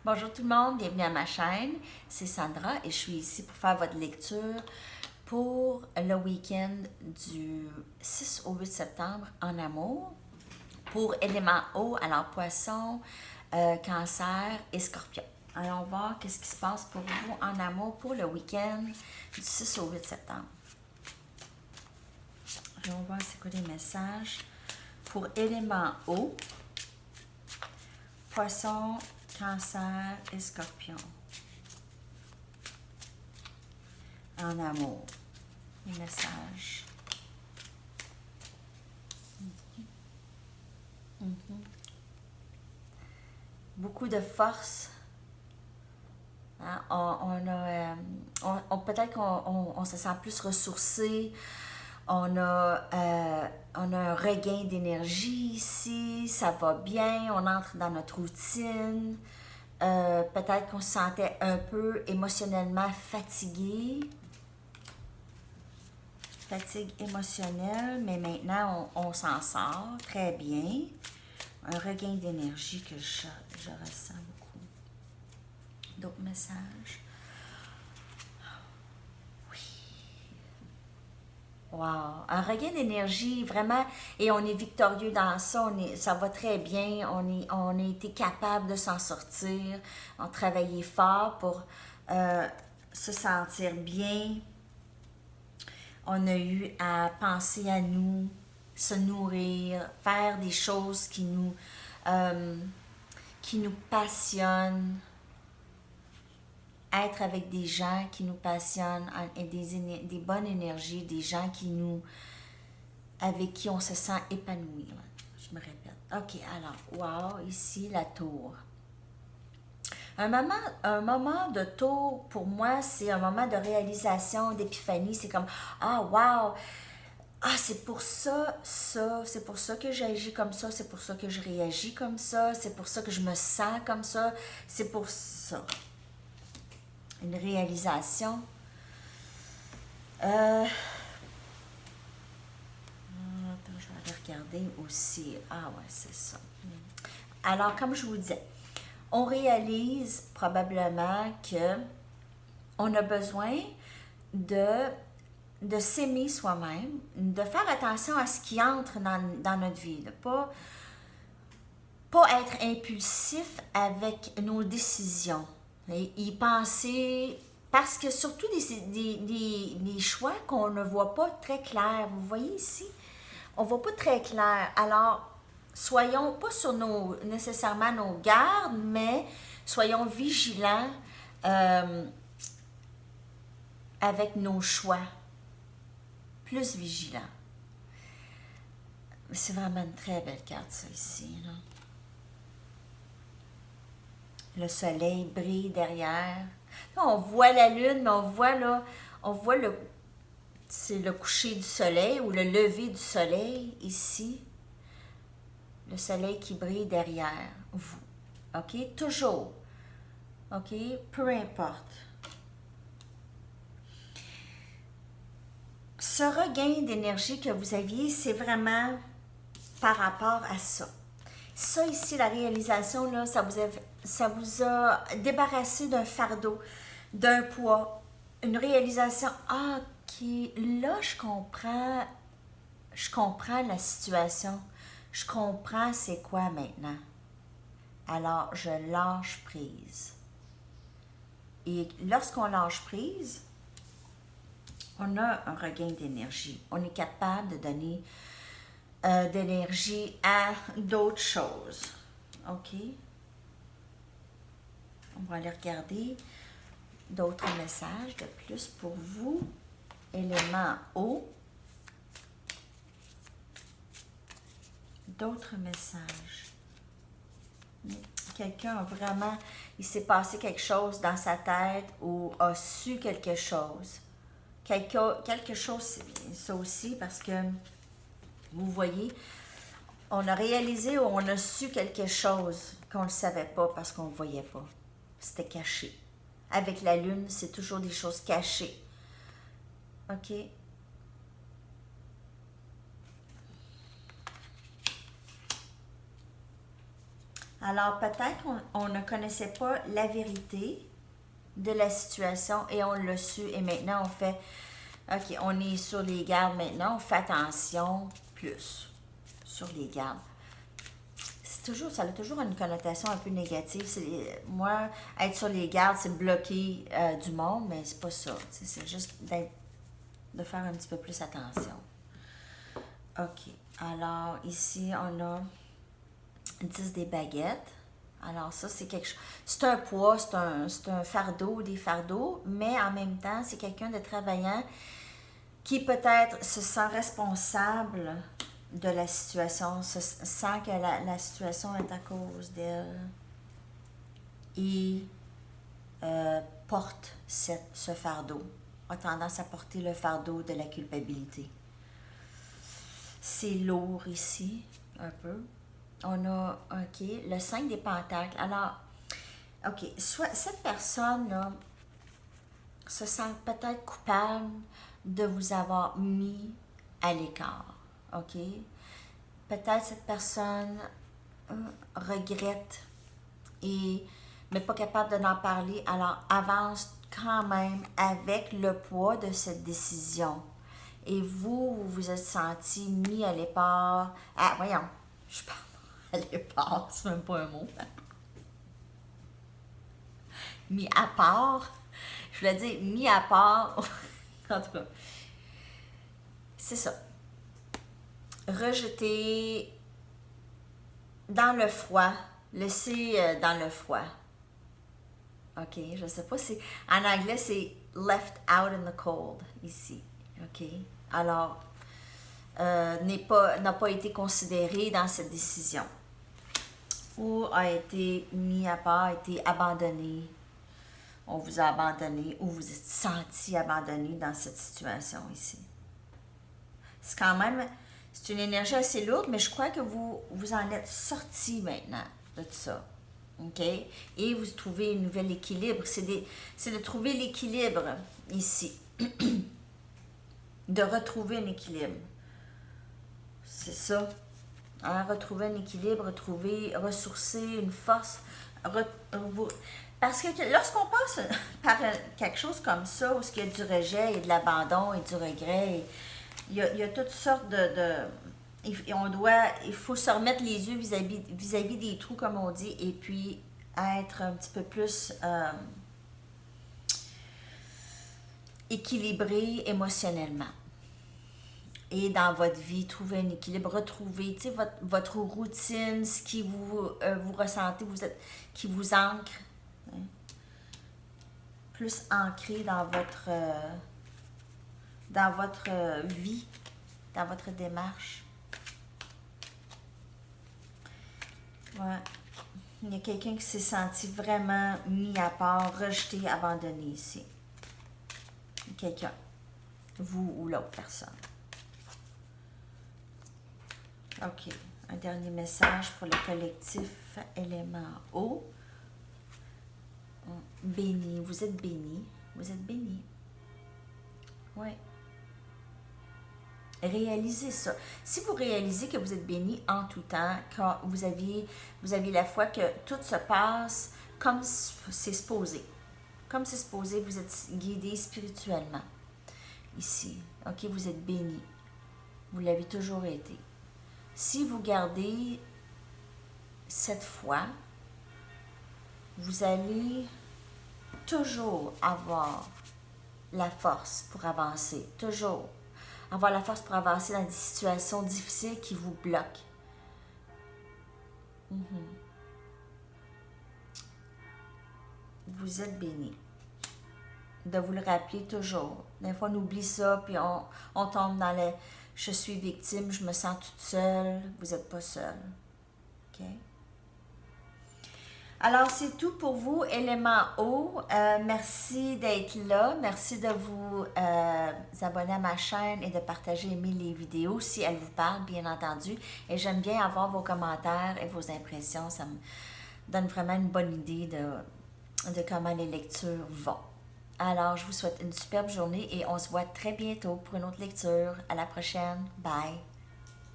Bonjour tout le monde, bienvenue à ma chaîne. C'est Sandra et je suis ici pour faire votre lecture pour le week-end du 6 au 8 septembre en amour. Pour élément eau, alors poisson, cancer et scorpion. Allons voir qu'est-ce qui se passe pour vous en amour pour le week-end du 6 au 8 septembre. Allons voir c'est quoi les messages. Pour élément eau, poisson, cancer et scorpion. En amour. Les messages. Beaucoup de force. Hein? Peut-être qu'on se sent plus ressourcé. On a un regain d'énergie ici. Ça va bien. On entre dans notre routine. Peut-être qu'on se sentait un peu émotionnellement fatigué. Fatigue émotionnelle, mais maintenant on s'en sort très bien. Un regain d'énergie que je ressens beaucoup. D'autres messages. Oui. Wow. Un regain d'énergie, vraiment, et on est victorieux dans ça. Ça va très bien. On a été capable de s'en sortir. On a travaillé fort pour se sentir bien. On a eu à penser à nous, se nourrir, faire des choses qui nous passionnent, être avec des gens qui nous passionnent, des bonnes énergies, des gens avec qui on se sent épanoui. Je me répète. Ok, alors, wow, ici la tour. Un moment de tour, pour moi, c'est un moment de réalisation, d'épiphanie. C'est comme, ah, wow, ah, c'est pour ça, c'est pour ça que j'agis comme ça, c'est pour ça que je réagis comme ça, c'est pour ça que je me sens comme ça, c'est pour ça. Une réalisation. Attends, je vais aller regarder aussi. Ah ouais, c'est ça. Alors, comme je vous disais, on réalise probablement que on a besoin de s'aimer soi-même, de faire attention à ce qui entre dans notre vie, de pas être impulsif avec nos décisions, et y penser, parce que surtout des choix qu'on ne voit pas très clairs. Vous voyez ici, on ne voit pas très clair. Alors, soyons pas sur nécessairement nos gardes, mais soyons vigilants avec nos choix. Plus vigilants. C'est vraiment une très belle carte, ça, ici. Là. Le soleil brille derrière. Là, on voit la lune, mais on voit c'est le coucher du soleil ou le lever du soleil, ici. Le soleil qui brille derrière vous. OK? Toujours. OK? Peu importe. Ce regain d'énergie que vous aviez, c'est vraiment par rapport à ça. Ça ici, la réalisation, là, ça vous a débarrassé d'un fardeau, d'un poids. Une réalisation, ah, qui, là, je comprends la situation. Je comprends c'est quoi maintenant. Alors, je lâche prise. Et lorsqu'on lâche prise, on a un regain d'énergie. On est capable de donner d'énergie à d'autres choses. OK? On va aller regarder d'autres messages de plus pour vous. Élément eau. D'autres messages. Quelqu'un a vraiment, il s'est passé quelque chose dans sa tête ou a su quelque chose. Quelque chose, ça aussi, parce que vous voyez, on a réalisé ou on a su quelque chose qu'on ne savait pas parce qu'on ne voyait pas. C'était caché. Avec la lune, c'est toujours des choses cachées. OK? Alors, peut-être qu'on ne connaissait pas la vérité de la situation et on l'a su et maintenant on fait, ok, on est sur les gardes maintenant, on fait attention plus sur les gardes. Toujours, ça a toujours une connotation un peu négative. Moi, être sur les gardes, c'est bloquer du monde, mais c'est pas ça. C'est juste de faire un petit peu plus attention. OK. Alors, ici, on a 10 des baguettes. Alors, ça, c'est quelque chose. C'est un poids, c'est un fardeau, des fardeaux, mais en même temps, c'est quelqu'un de travaillant qui peut-être se sent responsable de la situation, sent que la situation est à cause d'elle et porte ce fardeau, a tendance à porter le fardeau de la culpabilité. C'est lourd ici, un peu. On a, OK, le 5 des pentacles. Alors, OK, soit cette personne-là se sent peut-être coupable de vous avoir mis à l'écart. OK? Peut-être cette personne regrette mais pas capable de n'en parler, alors avance quand même avec le poids de cette décision. Et vous vous êtes senti mis à l'écart. Ah, voyons, je parle à l'écart, c'est même pas un mot. Mis à part. Je voulais dire mis à part. En tout cas, c'est ça. Rejeter dans le froid, laisser dans le froid. OK, je sais pas si en anglais c'est left out in the cold ici. OK. Alors n'a pas été considéré dans cette décision ou a été mis à part, a été abandonné. On vous a abandonné ou vous êtes senti abandonné dans cette situation ici. C'est quand même, c'est une énergie assez lourde, mais je crois que vous en êtes sorti maintenant de tout ça. OK? Et vous trouvez un nouvel équilibre. C'est de trouver l'équilibre ici. De retrouver un équilibre. C'est ça. Hein? Retrouver un équilibre, ressourcer une force. Parce que lorsqu'on passe par quelque chose comme ça, où il y a du rejet et de l'abandon et du regret, il y a toutes sortes il faut se remettre les yeux vis-à-vis des trous, comme on dit, et puis être un petit peu plus équilibré émotionnellement. Et dans votre vie, trouver un équilibre, retrouver votre routine, ce qui vous ressentez, qui vous ancre, hein, plus ancré dans votre vie, dans votre démarche. Ouais. Il y a quelqu'un qui s'est senti vraiment mis à part, rejeté, abandonné ici. Quelqu'un. Vous ou l'autre personne. OK. Un dernier message pour le collectif élément eau. Béni. Vous êtes béni. Vous êtes béni. Oui. Réalisez ça. Si vous réalisez que vous êtes béni en tout temps, quand vous aviez la foi que tout se passe comme c'est supposé. Comme c'est supposé, vous êtes guidé spirituellement. Ici. OK, vous êtes béni. Vous l'avez toujours été. Si vous gardez cette foi, vous allez toujours avoir la force pour avancer. Toujours avoir la force pour avancer dans des situations difficiles qui vous bloquent. Vous êtes béni. De vous le rappeler toujours. Des fois, on oublie ça, puis on tombe dans le « je suis victime, je me sens toute seule ». Vous n'êtes pas seule. OK? Alors, c'est tout pour vous, élément eau. Merci d'être là. Merci de vous abonner à ma chaîne et de partager, aimer les vidéos si elles vous parlent, bien entendu. Et j'aime bien avoir vos commentaires et vos impressions. Ça me donne vraiment une bonne idée de comment les lectures vont. Alors, je vous souhaite une superbe journée et on se voit très bientôt pour une autre lecture. À la prochaine. Bye!